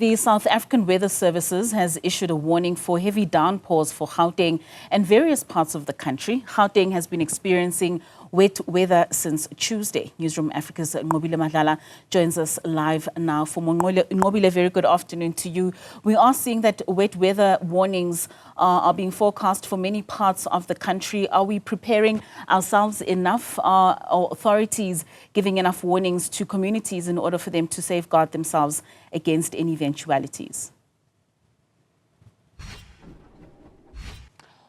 The South African Weather Services has issued a warning for heavy downpours for Gauteng and various parts of the country. Gauteng has been experiencing wet weather since Tuesday. Newzroom Afrika's Nqobile Madlala joins us live now. For Nqobile, very good afternoon to you. We are seeing that wet weather warnings are being forecast for many parts of the country. Are we preparing ourselves enough? Are authorities giving enough warnings to communities in order for them to safeguard themselves against any eventualities?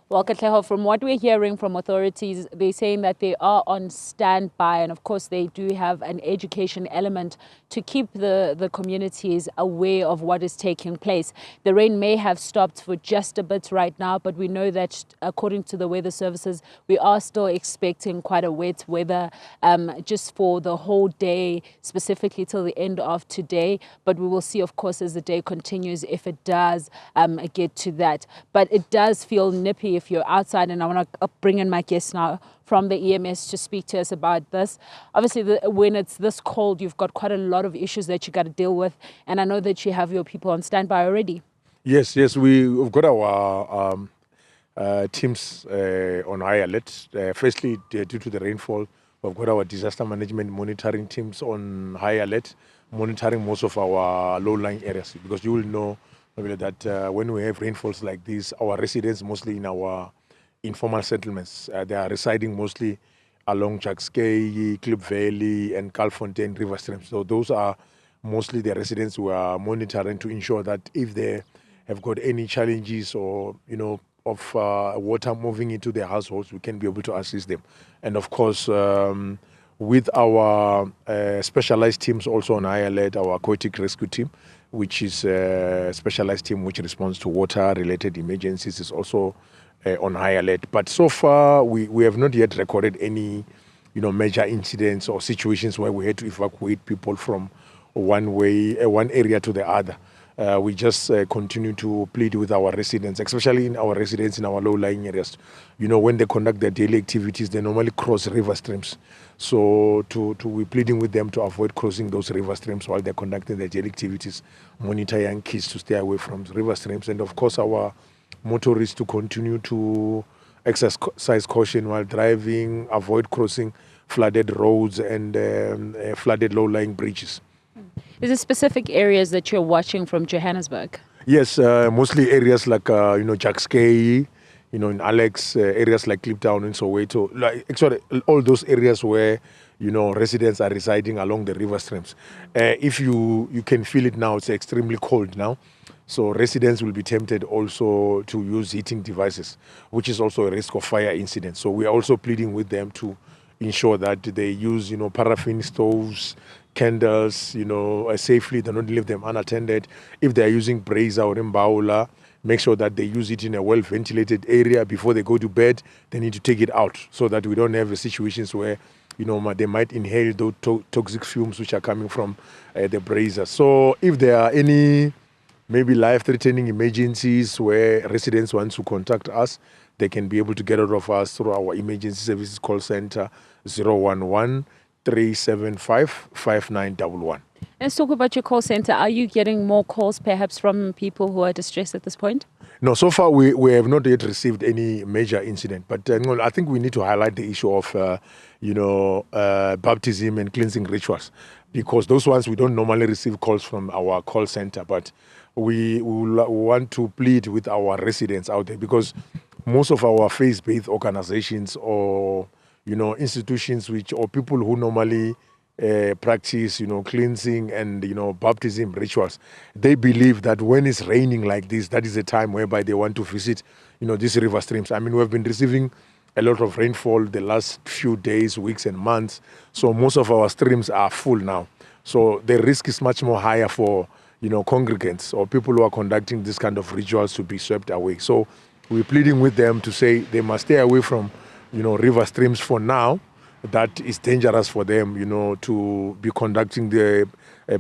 Well, Katleho, from what we're hearing from authorities, they're saying that they are on standby, and of course they do have an education element to keep the communities aware of what is taking place. The rain may have stopped for just a bit right now, but we know that according to the weather services, we are still expecting quite a wet weather just for the whole day, specifically till the end of today. But we will see, of course, as the day continues, if it does get to that. But it does feel nippy if you're outside, and I want to bring in my guest now from the EMS to speak to us about this. Obviously, when it's this cold, you've got quite a lot of issues that you got to deal with, and I know that you have your people on standby already. Yes, we've got our teams on high alert. Firstly, due to the rainfall, we've got our disaster management monitoring teams on high alert, monitoring most of our low-lying areas, because you will know that when we have rainfalls like this, our residents, mostly in our informal settlements, they are residing mostly along Jacques, Klip Valley and Kalfontein river streams. So those are mostly the residents who are monitoring to ensure that if they have got any challenges or, of water moving into their households, we can be able to assist them. And of course, with our specialized teams also on high alert, our aquatic rescue team, which is a specialized team which responds to water-related emergencies, is also on high alert. But so far, we have not yet recorded any, major incidents or situations where we had to evacuate people from one area to the other. We just continue to plead with our residents, especially in our residents in our low-lying areas. When they conduct their daily activities, they normally cross river streams. So we're pleading with them to avoid crossing those river streams while they're conducting their daily activities, monitor young kids to stay away from river streams, and of course our motorists to continue to exercise caution while driving, avoid crossing flooded roads and flooded low-lying bridges. Is there specific areas that you're watching from Johannesburg? Yes, mostly areas like, Jacques, in Alex, areas like Kliptown and Soweto, actually all those areas where, residents are residing along the river streams. If you can feel it now, it's extremely cold now. So residents will be tempted also to use heating devices, which is also a risk of fire incidents. So we are also pleading with them to ensure that they use, paraffin stoves, candles, safely. They don't leave them unattended. If they are using brazier or imbaula, make sure that they use it in a well-ventilated area before they go to bed. They need to take it out so that we don't have situations where, they might inhale those toxic fumes which are coming from the brazier. So if there are any maybe life-threatening emergencies where residents want to contact us, they can be able to get hold of us through our emergency services call center 011-375-5911. Let's talk about your call center. Are you getting more calls perhaps from people who are distressed at this point? No, so far we have not yet received any major incident. But I think we need to highlight the issue of, baptism and cleansing rituals, because those ones we don't normally receive calls from our call center. But we want to plead with our residents out there, because most of our faith-based organizations or, institutions or people who normally practice, cleansing and, baptism rituals, they believe that when it's raining like this, that is a time whereby they want to visit, these river streams. I mean, we have been receiving a lot of rainfall the last few days, weeks and months. So most of our streams are full now. So the risk is much more higher for, congregants or people who are conducting this kind of rituals to be swept away. So we're pleading with them to say they must stay away from, river streams for now. That is dangerous for them, to be conducting the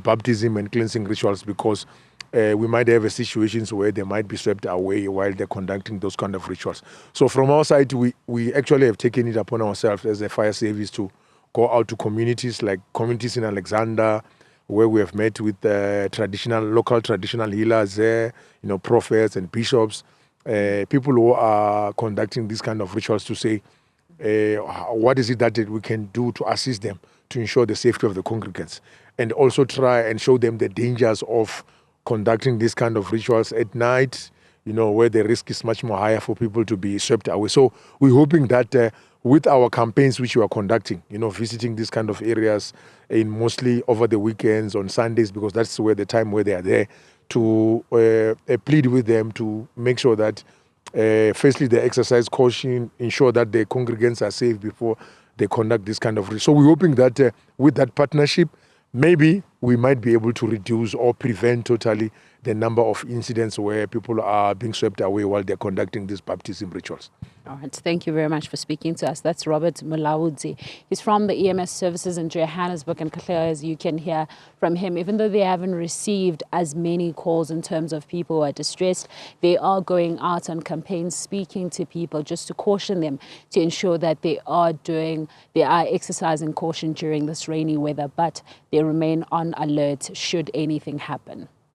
baptism and cleansing rituals, because we might have situations where they might be swept away while they're conducting those kind of rituals. So from our side, we actually have taken it upon ourselves as a fire service to go out to communities, like communities in Alexander, where we have met with local traditional healers there, prophets and bishops, people who are conducting these kind of rituals to say, what is it that we can do to assist them to ensure the safety of the congregants, and also try and show them the dangers of conducting these kind of rituals at night, where the risk is much more higher for people to be swept away. So we're hoping that with our campaigns which we are conducting, visiting these kind of areas in mostly over the weekends, on Sundays, because that's where the time where they are there, to plead with them to make sure that firstly they exercise caution, ensure that the congregants are safe before they conduct this kind of. So we're hoping that with that partnership, maybe we might be able to reduce or prevent totally the number of incidents where people are being swept away while they're conducting these baptism rituals. All right, thank you very much for speaking to us. That's Robert Mulaudzi. He's from the EMS services in Johannesburg, and as you can hear from him, even though they haven't received as many calls in terms of people who are distressed, they are going out on campaigns, speaking to people just to caution them to ensure that they are exercising caution during this rainy weather, but they remain on alert should anything happen.